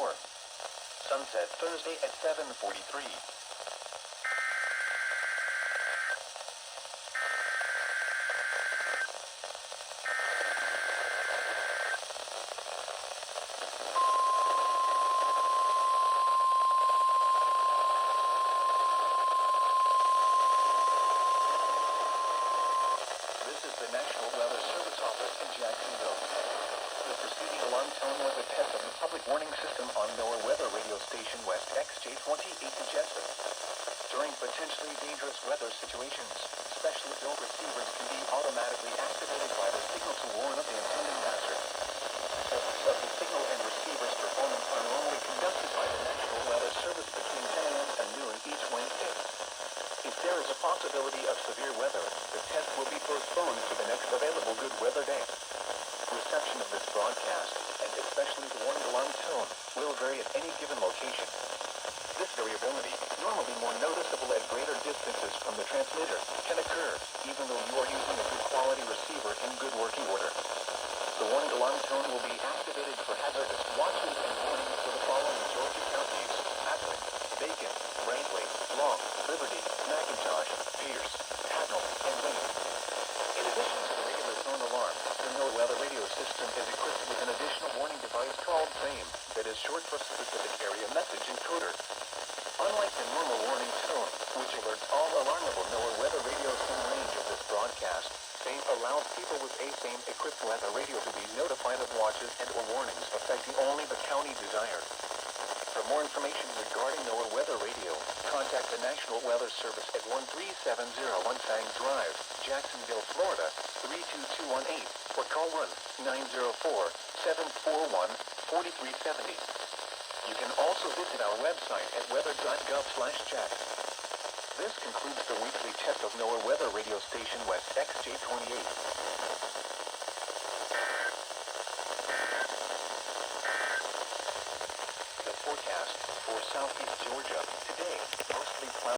4. Sunset Thursday at 7:43. This is the National Weather Service office in Jacksonville. The preceding alarm tone was a test of the public warning system on NOAA weather radio station West XJ28 to Jessup. During potentially dangerous weather situations, specially built receivers can be automatically activated by the signal to warn of the intended hazard. Tests of the signal and receiver's performance are normally conducted by the National Weather Service between 10 a.m. and noon each Wednesday. If there is a possibility of severe weather, the test will be postponed to the next available good weather day. Reception of this broadcast, and especially the warning alarm tone, will vary at any given location. This variability, normally more noticeable at greater distances from the transmitter, can occur even though you are using a good quality receiver in good working order. The warning alarm tone will be activated for hazardous watches and warnings for the following Georgia counties: Atwood, Bacon, Brantley, Long, Liberty, McIntosh, Pierce, Haskell, and Wayne. In addition to the regular tone alarm, the NOAA weather radio system is equipped with an additional warning device called SAME that is short for Specific Area Message Encoder. Unlike the normal warning tone, which alerts all alarmable NOAA weather radios in range of this broadcast, SAME allows people with a SAME-equipped weather radio to be notified of watches and or warnings affecting only the county desired. For more information regarding NOAA weather radio, contact the National Weather Service at 13701 Fang Drive, Jacksonville, Florida, 32218, or call 1-904-741-4370. You can also visit our website at weather.gov/jack. This concludes the weekly test of NOAA weather radio station West XJ28. The forecast for southeast Georgia today, mostly cloudy.